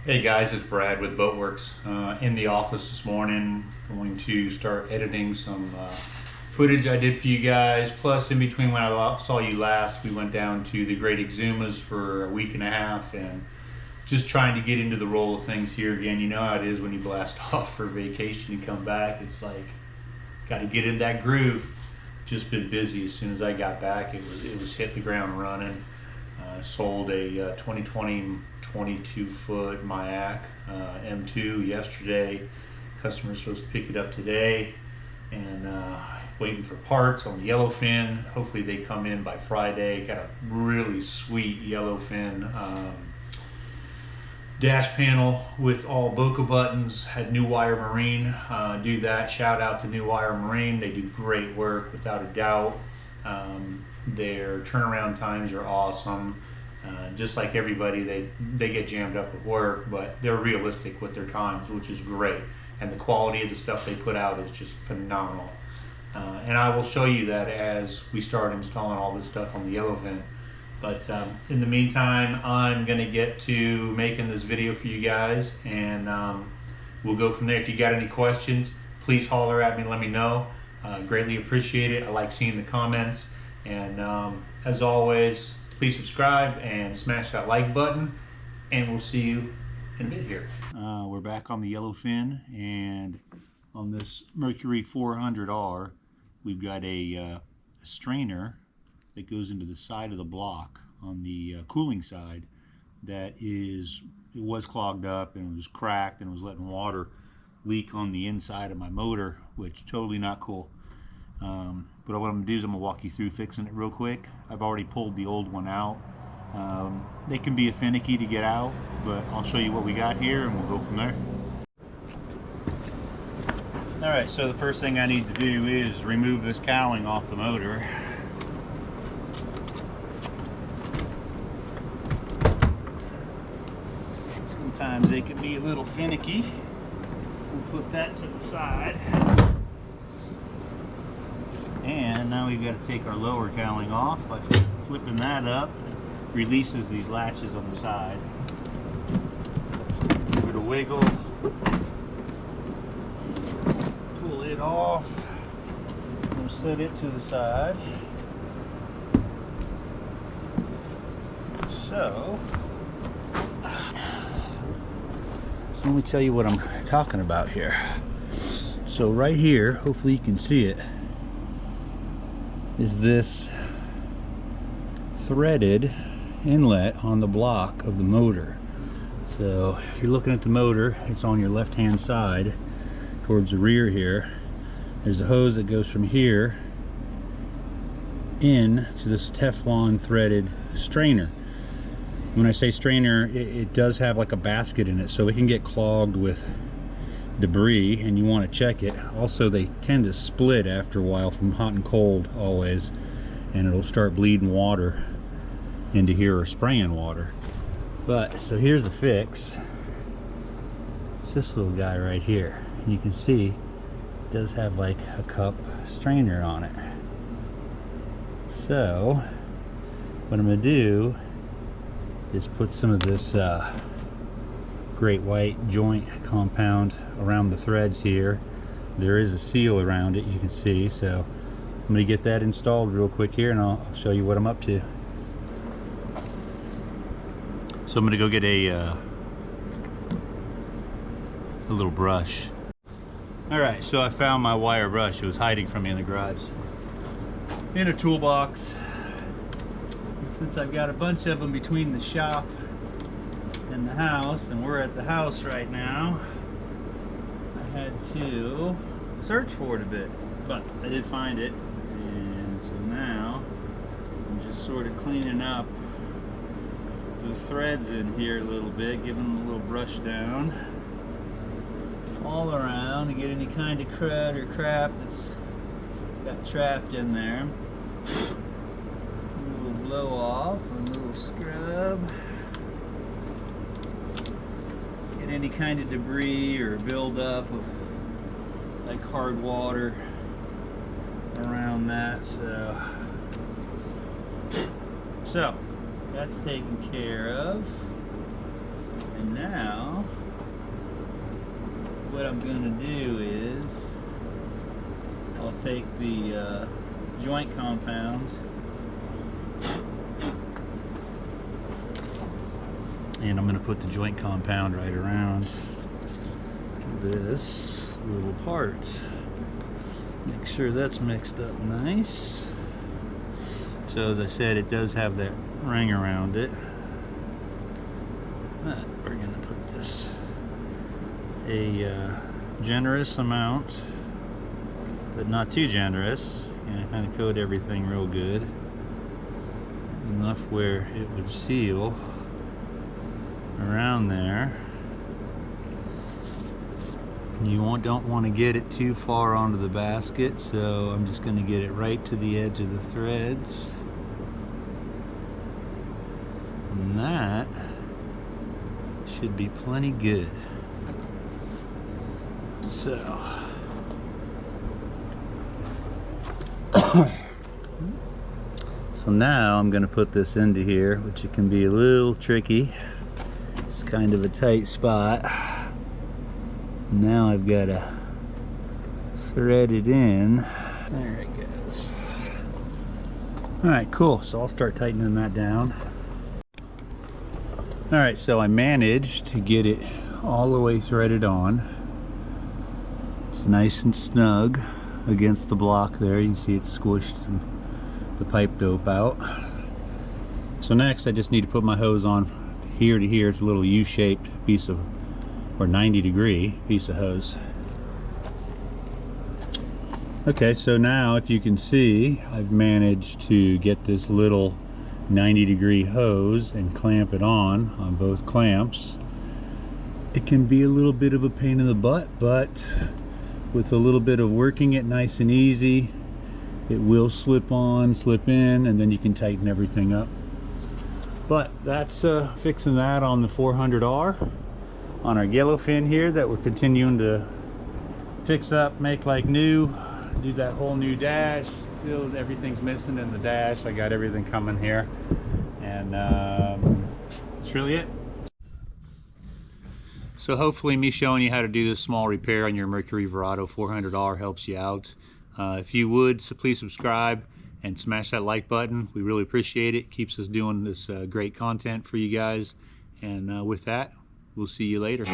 Hey guys, it's Brad with BoatWorx. In the office this morning, going to start editing some footage I did for you guys. Plus, in between when I saw you last, we went down to the Great Exumas for a week and a half and just trying to get into the roll of things here again. You know how it is when you blast off for vacation and come back. It's like, got to get in that groove. Just been busy. As soon as I got back, it was hit the ground running. Sold a 2020 22-foot Mayak M2 yesterday. Customer's supposed to pick it up today, and waiting for parts on the YellowFin. Hopefully they come in by Friday. Got a really sweet YellowFin dash panel with all Boca buttons. Had New Wire Marine do that. Shout out to New Wire Marine. They do great work without a doubt. Their turnaround times are awesome. Just like everybody, they get jammed up at work, but they're realistic with their times, which is great. And the quality of the stuff they put out is just phenomenal. And I will show you that as we start installing all this stuff on the YellowFin. But in the meantime, I'm going to get to making this video for you guys, and we'll go from there. If you got any questions, please holler at me, let me know. Greatly appreciate it. I like seeing the comments. And as always, please subscribe and smash that like button, and we'll see you in a bit here. We're back on the YellowFin, and on this Mercury 400R, we've got a strainer that goes into the side of the block on the cooling side that was clogged up and it was cracked and was letting water leak on the inside of my motor, which totally not cool. But what I'm going to do is I'm going to walk you through fixing it real quick. I've already pulled the old one out. They can be finicky to get out, but I'll show you what we got here and we'll go from there. Alright, so the first thing I need to do is remove this cowling off the motor. Sometimes they can be a little finicky. We'll put that to the side. And now we've got to take our lower cowling off by flipping that up. Releases these latches on the side. Give it a wiggle. Pull it off. We'll set it to the side. So let me tell you what I'm talking about here. So right here, hopefully you can see it, is this threaded inlet on the block of the motor. So if you're looking at the motor, it's on your left hand side towards the rear here. There's a hose that goes from here in to this Teflon threaded strainer. When I say strainer, it does have like a basket in it, so it can get clogged with debris, and you want to check it. Also, they tend to split after a while from hot and cold always, and it'll start bleeding water into here or spraying water. But so here's the fix. It's this little guy right here, and you can see it does have like a cup strainer on it. So what I'm going to do is put some of this great white joint compound around the threads here. There is a seal around it, you can see. So I'm going to get that installed real quick here, and I'll show you what I'm up to. So I'm going to go get a little brush. Alright, so I found my wire brush. It was hiding from me in the garage in a toolbox. Since I've got a bunch of them between the shop and the house, and we're at the house right now, I had to search for it a bit, but I did find it. And so now I'm just sort of cleaning up the threads in here a little bit, giving them a little brush down all around to get any kind of crud or crap that's got trapped in there. Blow off, a little scrub. Get any kind of debris or buildup of like hard water around that. So that's taken care of. And now, what I'm going to do is, I'll take the joint compound and I'm going to put the joint compound right around this little part. Make sure that's mixed up nice. So as I said, it does have that ring around it. But we're going to put this a generous amount, but not too generous. Kind of coat everything real good, enough where it would seal around there. You don't want to get it too far onto the basket, so I'm just going to get it right to the edge of the threads. And that should be plenty good. So now I'm going to put this into here, which it can be a little tricky. It's kind of a tight spot. Now I've got to thread it in. There it goes. Alright, cool. So I'll start tightening that down. Alright, so I managed to get it all the way threaded on. It's nice and snug against the block there. You can see it's squished the pipe dope out. So next I just need to put my hose on here to here. It's a little U-shaped piece of, or 90-degree piece of hose. Okay, so now if you can see, I've managed to get this little 90-degree hose and clamp it on both clamps. It can be a little bit of a pain in the butt, but with a little bit of working it nice and easy, it will slip on, slip in, and then you can tighten everything up. But that's fixing that on the 400R on our YellowFin here that we're continuing to fix up, make like new, do that whole new dash. Still everything's missing in the dash. I got everything coming here, and that's really it. So hopefully me showing you how to do this small repair on your Mercury Verado 400R helps you out. If you would, so please subscribe and smash that like button. We really appreciate it. Keeps us doing this great content for you guys. And with that, we'll see you later.